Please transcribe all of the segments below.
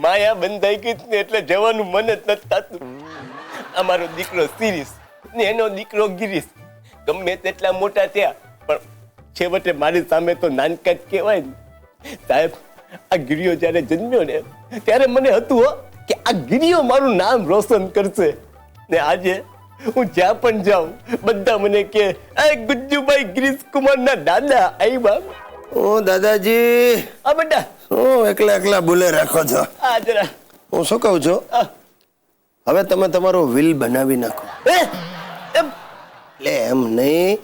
માયા બંધાઈ ગઈ ને એટલે જવાનું મન જ નથી થતું. અમારો દીકરો શિરીષ ને એનો દીકરો ગિરીશ ગમે તેટલા મોટા થયા પણ છેવટે મારી સામે તો નાનકા જ કહેવાય ને. સાહેબ, આ ગિરિયો જ્યારે જન્મ્યો ને ત્યારે મને હતું કે આ ગિરિયો મારું નામ રોશન કરશે. ને આજે હું જ્યાં પણ જાઉં બધા મને કે ગુજ્જુભાઈ ગિરીશ કુમારના દાદા આવ્યા. ઓ દાદાજી, આ બેટા શું એકલા એકલા બોલે રાખો છો? આ જરા હું શું કહું છું, હવે તમે તમારો વિલ બનાવી નાખો. એટલે એમ નહીં,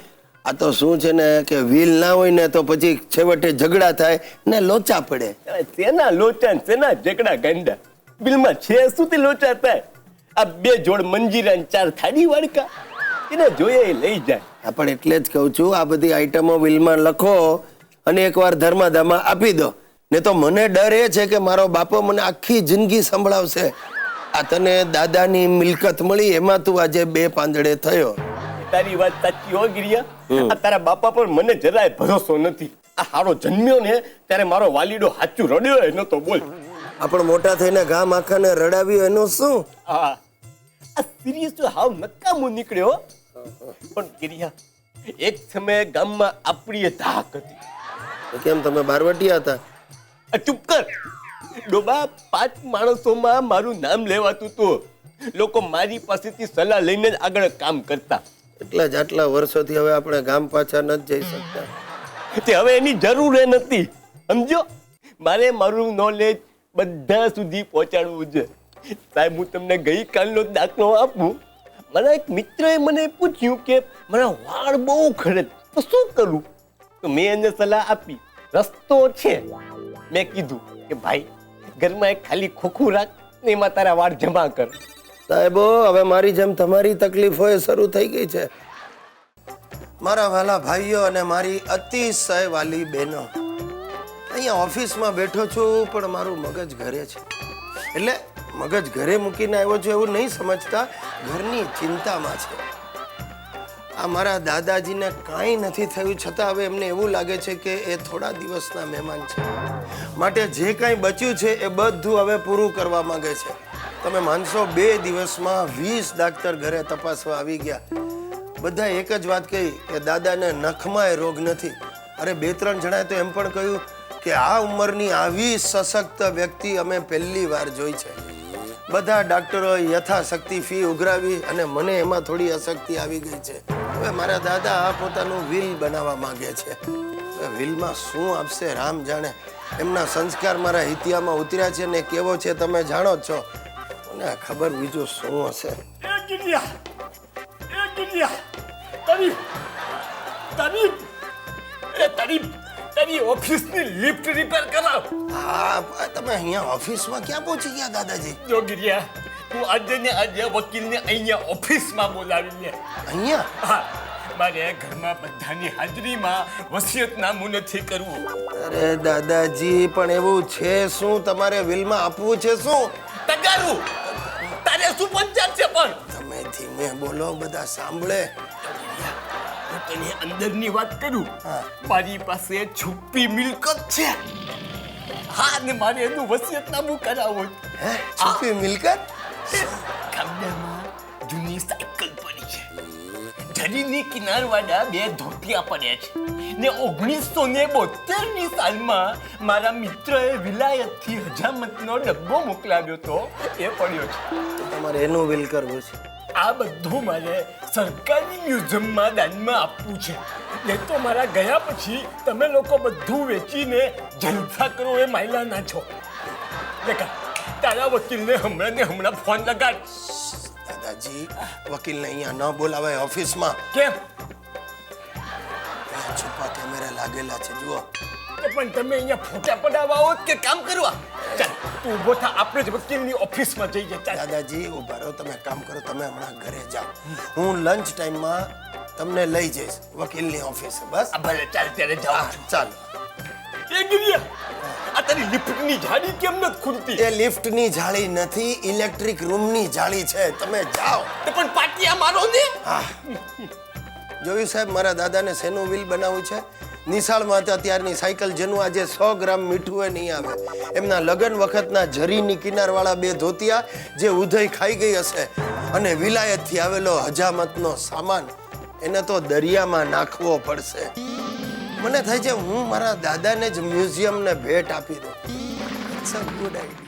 આ તો શું છે ને કે વિલ ના હોય ને તો પછી છેવટે ઝઘડા થાય ને લોચા પડે. સેના લોચા ને સેના ઝઘડા ગાંડા, બિલમાં છે સુધી લોચા થાય. આ 2 જોડ મંજીરા ને 4 થાળી વાડકા એને જોઈએ લઈ જાય. હા, પણ એટલે જ કહું છું, આ બધી આઈટમો વિલમાં લખો અને એકવાર ધર્માદામાં આપી દો. ને તો મને ડર એ છે કે મારો બાપો મને આખી જિંદગી સંભળાવશે. આ તને દાદાની મિલકત મળી એમાં તું આજે 2 પાંદડે થયો. તારી વાત સાચી હો ગિરિયા. આ તારા બાપા પર મને જરાય ભરોસો નથી. આ હારો જન્મ્યો ને ત્યારે મારો વાલીડો હાચું રડ્યો એનો તો બોલ. આપણે મોટા થઈને ગામ આખાને રડાવ્યું એનું શું? હા, આ સિરિયસ તો હાવ નકામો નીકળ્યો. પણ ગિરિયા, એક સમયે ગામમાં આપણી ધાક હતી. કેમ, તમે બારવટિયા હતા? ચૂપ કર ડોબા. 5 માણસોમાં મારું નામ લેવાતું હતું. લોકો મારી પાસેથી સલાહ લઈને જ આગળ કામ કરતા. એટલા જ આટલા વર્ષોથી હવે આપણે ગામ પાછા નથી જઈ શકતા. તે હવે એની જરૂર નથી, સમજો. મારે મારું નોલેજ બધા સુધી પહોંચાડવું છે. સાહેબ, હું તમને ગઈકાલનો દાખલો આપું. મારા એક મિત્રએ મને પૂછ્યું કે મારા વાળ બહુ ખરે તો શું કરું? તો મેં એને સલાહ આપી, રસ્તો છે. મેં કીધું કે ભાઈ, ઘરમાં એક ખાલી ખોખું રાખ ને એમાં તારા વાળ જમા કર. સાહેબો, હવે મારી જેમ તમારી તકલીફો એ શરૂ થઈ ગઈ છે. મારા વાલા ભાઈઓ અને મારી અતિશય વાલી બહેનો, અહીંયા ઓફિસમાં બેઠો છું પણ મારું મગજ ઘરે છે. એટલે મગજ ઘરે મૂકીને આવ્યો છું એવું નહીં સમજતા, ઘરની ચિંતામાં છે. આ મારા દાદાજીને કાંઈ નથી થયું છતાં હવે એમને એવું લાગે છે કે એ થોડા દિવસના મહેમાન છે, માટે જે કાંઈ બચ્યું છે એ બધું હવે પૂરું કરવા માંગે છે. તમે માનશો, 2 દિવસમાં 20 ડાક્ટર ઘરે તપાસવા આવી ગયા. બધા એક જ વાત કહી કે દાદાને નખમાં રોગ નથી. અરે 2-3 જણાએ તો એમ પણ કહ્યું કે આ ઉંમરની આવી સશક્ત વ્યક્તિ અમે પહેલી વાર જોઈ છે. બધા ડાક્ટરોએ યથાશક્તિ ફી ઉઘરાવી અને મને એમાં થોડી અશક્તિ આવી ગઈ છે. હવે મારા દાદા પોતાનું વિલ બનાવવા માંગે છે. હવે વિલમાં શું આપશે રામ જાણે. એમના સંસ્કાર મારા હિતિયામાં ઉતર્યા છે ને કેવો છે તમે જાણો જ છો. મને ખબર બીજું શું હશે. તારી ઓફિસની લિફ્ટ રિપેર કરાવ. હા, તમે અહીંયા ઓફિસમાં ક્યાં પહોંચી ગયા દાદાજી? જો ગિરિયા, તું આજે ને આજે વકીલને અહીંયા ઓફિસમાં બોલાવી લે. અહીંયા? હા, મારે ઘરમાં બધાની હાજરીમાં વસિયતનામું નથી કરવું. અરે દાદાજી, પણ એવું છે શું? તમારે વિલમાં આપવું છે શું? તગારું. તારે શું પંચાયત છે? પણ તમે ધીમે બોલો, બધા સાંભળે. હું તને અંદરની વાત કરું. મારી પાસે છુપી મિલકત છે. હા, ને મારે એનું વસિયતનામું કરાવવું. હે? છુપી મિલકત? ગામડામાં જૂની સાયકલ પડી છે. જરીની કિનારવાળા 2 ધોતિયા પડ્યા છે. ને 1972ની સાલમાં મારા મિત્રએ વિલાયતથી હજામતનો ડબ્બો મોકલાવ્યો તો એ પડ્યો છે. તમારે એનું વિલ કરવું છે? આ બધું મારે સરકારી મ્યુઝિયમમાં દાનમાં આપવું છે. એ તો મારા ગયા પછી તમે લોકો બધું વેચીને જલસા કરો એ માયલાના છો. દેખા, તારા વકીલને હમણાં ફોન લગાડ. દાદાજી, વકીલને અહીંયા ન બોલાવાય ઓફિસમાં. કેમ? છુપા કેમેરા લાગેલા છે, જુઓ. પણ તમે અહીંયા ફોટા પડાવવા આવો કે કામ કરવા? ચાલ, તું ઊભો થા, આપણે જ વકીલની ઓફિસમાં જઈએ. દાદાજી ઉભા રહો, તમે કામ કરો, તમે હમણાં ઘરે જાઓ. હું લંચ ટાઈમમાં તમને લઈ જઈશ વકીલની ઓફિસે. બસ ભલે, ચાલ ત્યારે જાઓ. ચાલો. એ ગિરિયા, આ તારી લિફ્ટની જાળી કેમ નથી ખુલતી? એ લિફ્ટની જાળી નથી, ઇલેક્ટ્રિક રૂમની જાળી છે. તમે જાઓ. પણ પાટિયા મારો ને. હા, જોયું સાહેબ, મારા દાદાને શેનું વિલ બનાવવું છે? નિશાળમાં હતા ત્યારની સાયકલ જેનું આજે 100 ગ્રામ મીઠું એ નહીં આવે. એમના લગ્ન વખતના જરીની કિનારવાળા 2 ધોતિયા જે ઉધઈ ખાઈ ગઈ હશે અને વિલાયતથી આવેલો હજામતનો સામાન એને તો દરિયામાં નાખવો પડશે. મને થાય છે હું મારા દાદાને જ મ્યુઝિયમને ભેટ આપી દઉં. It's a good idea.